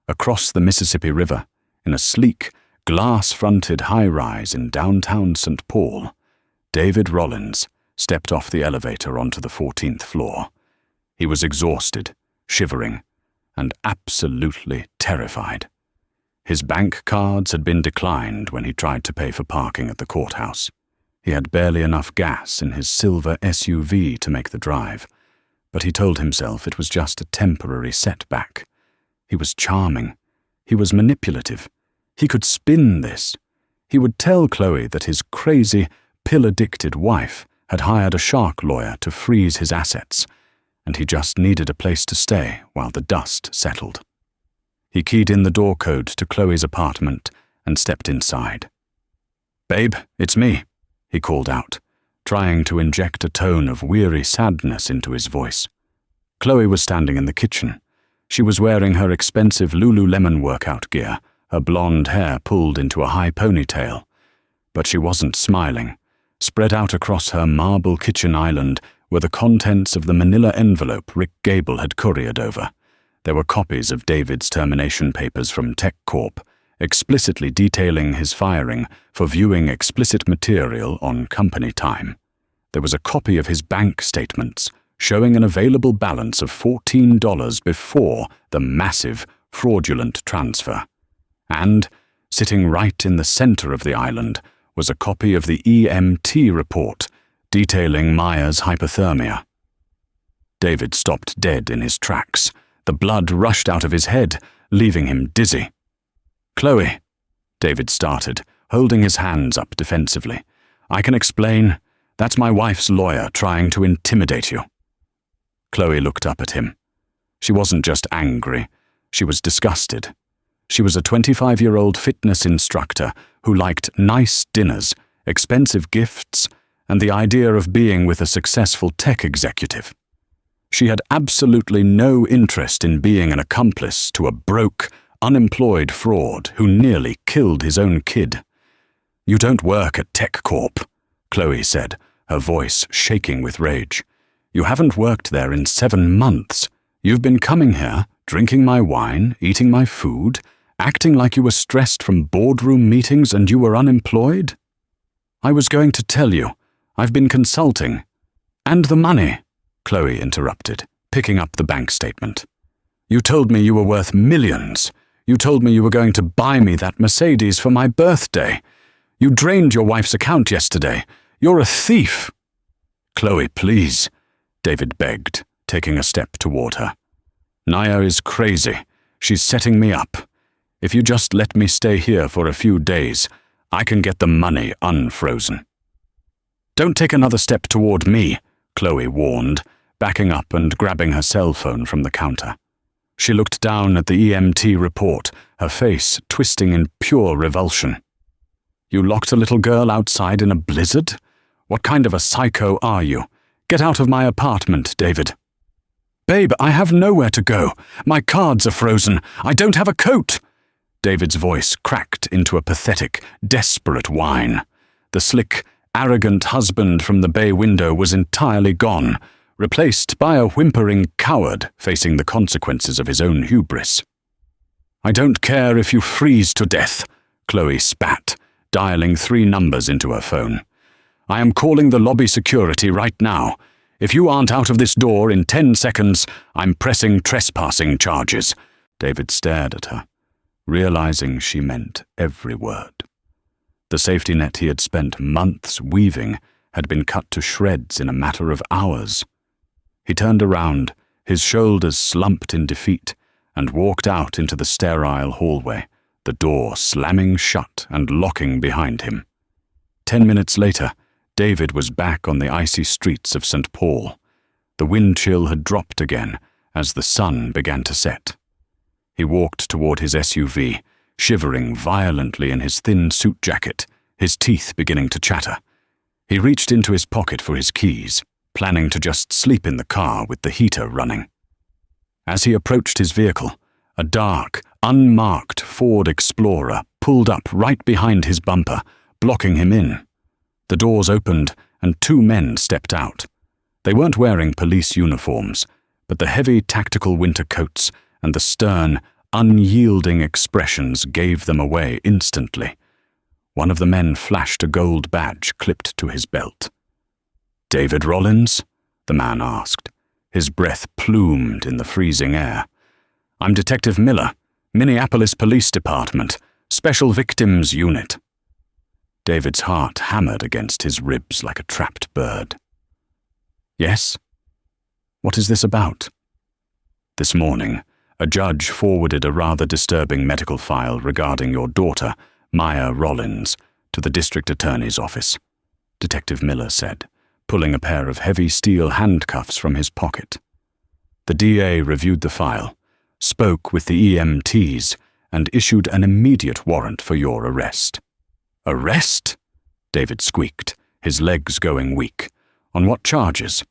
Across the Mississippi River, in a sleek, glass-fronted high-rise in downtown St. Paul, David Rollins stepped off the elevator onto the 14th floor. He was exhausted, shivering, and absolutely terrified. His bank cards had been declined when he tried to pay for parking at the courthouse. He had barely enough gas in his silver SUV to make the drive, but he told himself it was just a temporary setback. He was charming. He was manipulative. He could spin this. He would tell Chloe that his crazy, pill-addicted wife had hired a shark lawyer to freeze his assets, and he just needed a place to stay while the dust settled. He keyed in the door code to Chloe's apartment and stepped inside. "Babe, it's me," he called out, trying to inject a tone of weary sadness into his voice. Chloe was standing in the kitchen. She was wearing her expensive Lululemon workout gear, her blonde hair pulled into a high ponytail. but she wasn't smiling. Spread out across her marble kitchen island were the contents of the manila envelope Rick Gable had couriered over. There were copies of David's termination papers from Tech Corp, explicitly detailing his firing for viewing explicit material on company time. There was a copy of his bank statements, showing an available balance of $14 before the massive, fraudulent transfer. And, sitting right in the center of the island, was a copy of the EMT report detailing Maya's hypothermia. David stopped dead in his tracks. The blood rushed out of his head, leaving him dizzy. "Chloe," David started, holding his hands up defensively. "I can explain. That's my wife's lawyer trying to intimidate you." Chloe looked up at him. She wasn't just angry, she was disgusted. She was a 25-year-old fitness instructor who liked nice dinners, expensive gifts, and the idea of being with a successful tech executive. She had absolutely no interest in being an accomplice to a broke, unemployed fraud who nearly killed his own kid. "You don't work at Tech Corp," Chloe said, her voice shaking with rage. "You haven't worked there in 7 months. You've been coming here, drinking my wine, eating my food, acting like you were stressed from boardroom meetings and you were unemployed?" "I was going to tell you. I've been consulting." "And the money," Chloe interrupted, picking up the bank statement. "You told me you were worth millions. You told me you were going to buy me that Mercedes for my birthday. You drained your wife's account yesterday. You're a thief." "Chloe, please," David begged, taking a step toward her. "Naya is crazy. She's setting me up. If you just let me stay here for a few days, I can get the money unfrozen." "Don't take another step toward me," Chloe warned, backing up and grabbing her cell phone from the counter. She looked down at the EMT report, her face twisting in pure revulsion. "You locked a little girl outside in a blizzard? What kind of a psycho are you? Get out of my apartment, David." "Babe, I have nowhere to go. My cards are frozen. I don't have a coat." David's voice cracked into a pathetic, desperate whine. The slick, arrogant husband from the bay window was entirely gone, replaced by a whimpering coward facing the consequences of his own hubris. "I don't care if you freeze to death," Chloe spat, dialing 3 numbers into her phone. "I am calling the lobby security right now. If you aren't out of this door in 10 seconds, I'm pressing trespassing charges." David stared at her, realizing she meant every word. The safety net he had spent months weaving had been cut to shreds in a matter of hours. He turned around, his shoulders slumped in defeat, and walked out into the sterile hallway, the door slamming shut and locking behind him. 10 minutes later, David was back on the icy streets of St. Paul. The wind chill had dropped again as the sun began to set. He walked toward his SUV, shivering violently in his thin suit jacket, his teeth beginning to chatter. He reached into his pocket for his keys, planning to just sleep in the car with the heater running. As he approached his vehicle, a dark, unmarked Ford Explorer pulled up right behind his bumper, blocking him in. The doors opened and 2 men stepped out. They weren't wearing police uniforms, but the heavy tactical winter coats and the stern, unyielding expressions gave them away instantly. One of the men flashed a gold badge clipped to his belt. "David Rollins?" the man asked. His breath plumed in the freezing air. "I'm Detective Miller, Minneapolis Police Department, Special Victims Unit." David's heart hammered against his ribs like a trapped bird. "Yes? What is this about?" "This morning, a judge forwarded a rather disturbing medical file regarding your daughter, Maya Rollins, to the district attorney's office," Detective Miller said, pulling a pair of heavy steel handcuffs from his pocket. The DA reviewed the file, spoke with the EMTs, and issued an immediate warrant for your arrest. "Arrest?" David squeaked, his legs going weak. "On what charges?"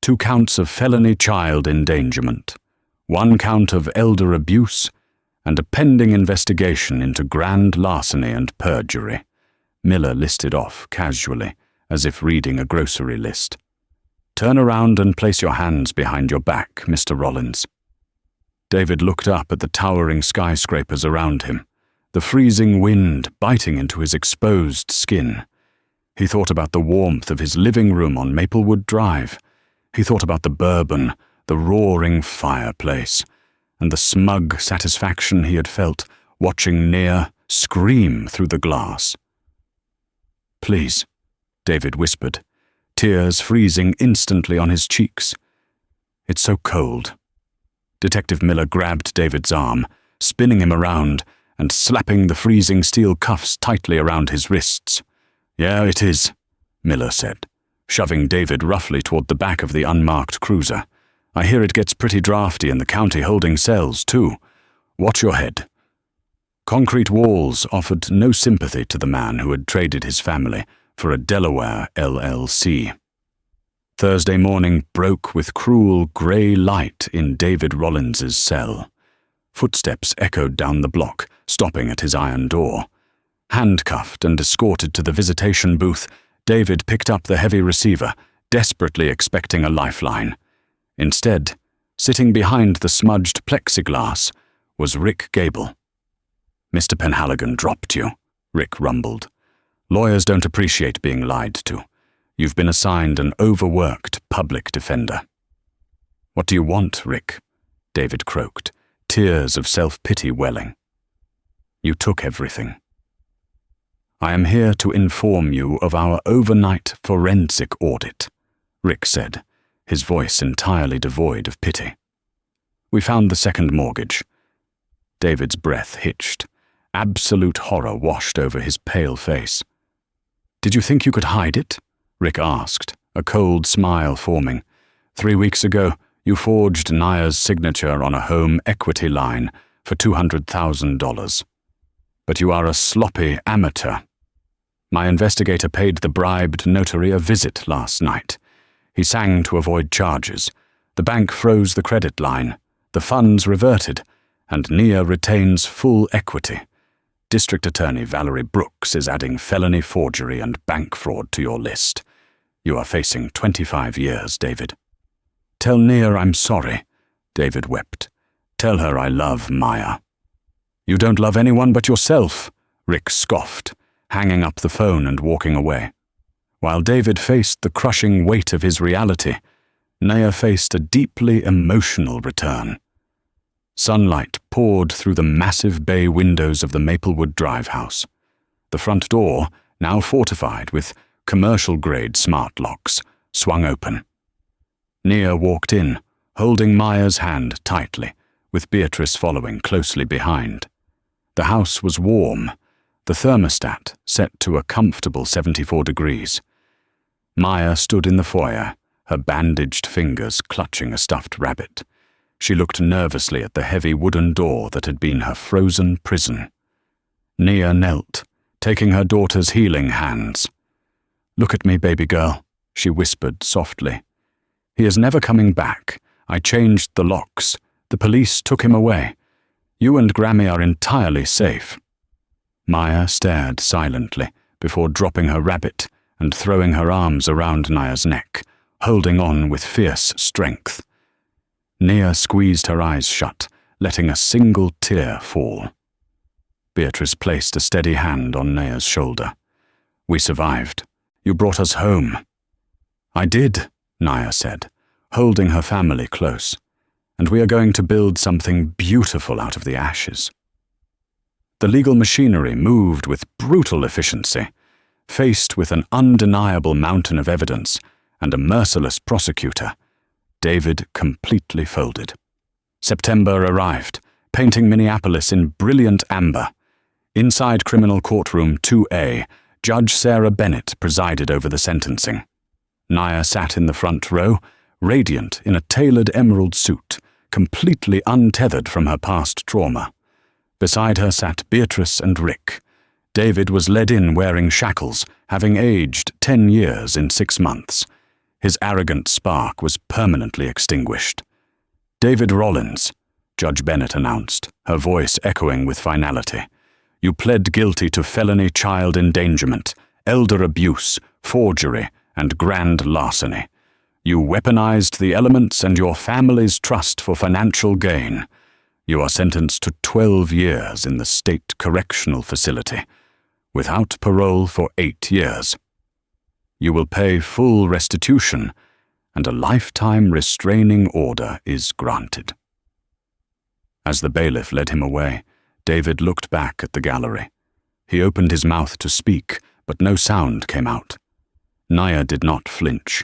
2 counts of felony child endangerment, 1 count of elder abuse, and a pending investigation into grand larceny and perjury. Miller listed off casually, as if reading a grocery list. "Turn around and place your hands behind your back, Mr. Rollins." David looked up at the towering skyscrapers around him, the freezing wind biting into his exposed skin. He thought about the warmth of his living room on Maplewood Drive. He thought about the bourbon, the roaring fireplace, and the smug satisfaction he had felt watching Nia scream through the glass. "Please," David whispered, tears freezing instantly on his cheeks. "It's so cold." Detective Miller grabbed David's arm, spinning him around and slapping the freezing steel cuffs tightly around his wrists. "Yeah, it is," Miller said, shoving David roughly toward the back of the unmarked cruiser. "I hear it gets pretty drafty in the county holding cells, too. Watch your head." Concrete walls offered no sympathy to the man who had traded his family for a Delaware LLC. Thursday morning broke with cruel grey light in David Rollins's cell. Footsteps echoed down the block, stopping at his iron door. Handcuffed and escorted to the visitation booth, David picked up the heavy receiver, desperately expecting a lifeline. Instead, sitting behind the smudged plexiglass, was Rick Gable. "Mr. Penhaligon dropped you," Rick rumbled. "Lawyers don't appreciate being lied to. You've been assigned an overworked public defender." "What do you want, Rick?" David croaked, tears of self-pity welling. "You took everything." "I am here to inform you of our overnight forensic audit," Rick said, his voice entirely devoid of pity. "We found the second mortgage." David's breath hitched. Absolute horror washed over his pale face. "Did you think you could hide it?" Rick asked, a cold smile forming. 3 weeks ago, you forged Nia's signature on a home equity line for $200,000. But you are a sloppy amateur. My investigator paid the bribed notary a visit last night. He sang to avoid charges. The bank froze the credit line. The funds reverted, and Nia retains full equity. District Attorney Valerie Brooks is adding felony forgery and bank fraud to your list. You are facing 25 years, David. "Tell Nia I'm sorry," David wept. "Tell her I love Maya." "You don't love anyone but yourself," Rick scoffed, hanging up the phone and walking away. While David faced the crushing weight of his reality, Nia faced a deeply emotional return. Sunlight poured through the massive bay windows of the Maplewood Drive house. The front door, now fortified with commercial-grade smart locks, swung open. Nia walked in, holding Maya's hand tightly, with Beatrice following closely behind. The house was warm, the thermostat set to a comfortable 74 degrees. Maya stood in the foyer, her bandaged fingers clutching a stuffed rabbit. She looked nervously at the heavy wooden door that had been her frozen prison. Nia knelt, taking her daughter's healing hands. "Look at me, baby girl," she whispered softly. "He is never coming back. I changed the locks. The police took him away. You and Grammy are entirely safe." Maya stared silently before dropping her rabbit and throwing her arms around Nia's neck, holding on with fierce strength. Nia squeezed her eyes shut, letting a single tear fall. Beatrice placed a steady hand on Nia's shoulder. "We survived. You brought us home." "I did," Nia said, holding her family close. "And we are going to build something beautiful out of the ashes." The legal machinery moved with brutal efficiency. Faced with an undeniable mountain of evidence and a merciless prosecutor, David completely folded. September arrived, painting Minneapolis in brilliant amber. Inside Criminal Courtroom 2A, Judge Sarah Bennett presided over the sentencing. Nia sat in the front row, radiant in a tailored emerald suit, completely untethered from her past trauma. Beside her sat Beatrice and Rick. David was led in wearing shackles, having aged 10 years in 6 months. His arrogant spark was permanently extinguished. "David Rollins," Judge Bennett announced, her voice echoing with finality. You pled guilty to felony child endangerment, elder abuse, forgery, and grand larceny. You weaponized the elements and your family's trust for financial gain. You are sentenced to 12 years in the state correctional facility, without parole for 8 years. You will pay full restitution, and a lifetime restraining order is granted. As the bailiff led him away, David looked back at the gallery. He opened his mouth to speak, but no sound came out. Naya did not flinch.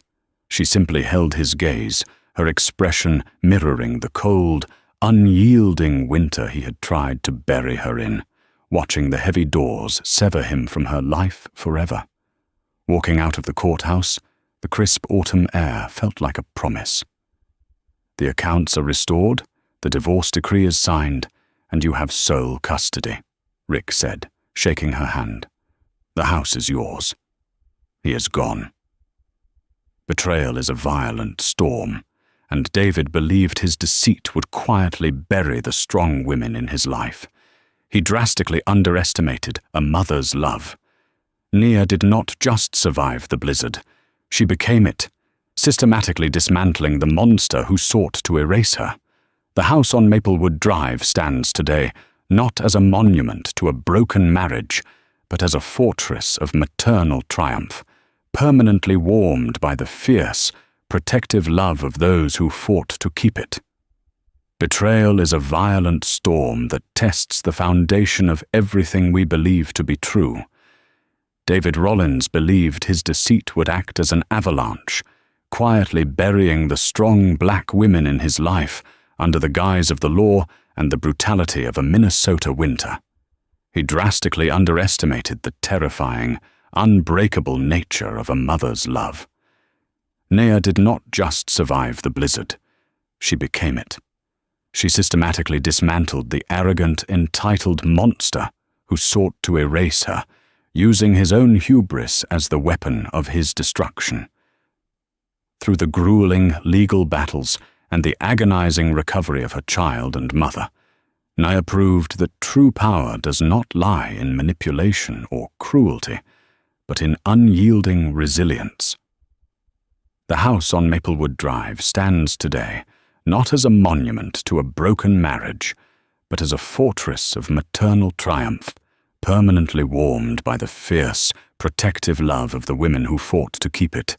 She simply held his gaze, her expression mirroring the cold, unyielding winter he had tried to bury her in, watching the heavy doors sever him from her life forever. Walking out of the courthouse, the crisp autumn air felt like a promise. The accounts are restored, the divorce decree is signed, and you have sole custody, Rick said, shaking her hand. The house is yours. He is gone. Betrayal is a violent storm, and David believed his deceit would quietly bury the strong women in his life. He drastically underestimated a mother's love. Nia did not just survive the blizzard. She became it, systematically dismantling the monster who sought to erase her. The house on Maplewood Drive stands today not as a monument to a broken marriage, but as a fortress of maternal triumph, permanently warmed by the fierce, protective love of those who fought to keep it. Betrayal is a violent storm that tests the foundation of everything we believe to be true. David Rollins believed his deceit would act as an avalanche, quietly burying the strong black women in his life under the guise of the law and the brutality of a Minnesota winter. He drastically underestimated the terrifying, unbreakable nature of a mother's love. Nia did not just survive the blizzard. She became it. She systematically dismantled the arrogant, entitled monster who sought to erase her, using his own hubris as the weapon of his destruction. Through the grueling legal battles and the agonizing recovery of her child and mother, Nia proved that true power does not lie in manipulation or cruelty, but in unyielding resilience. The house on Maplewood Drive stands today not as a monument to a broken marriage, but as a fortress of maternal triumph, permanently warmed by the fierce, protective love of the women who fought to keep it.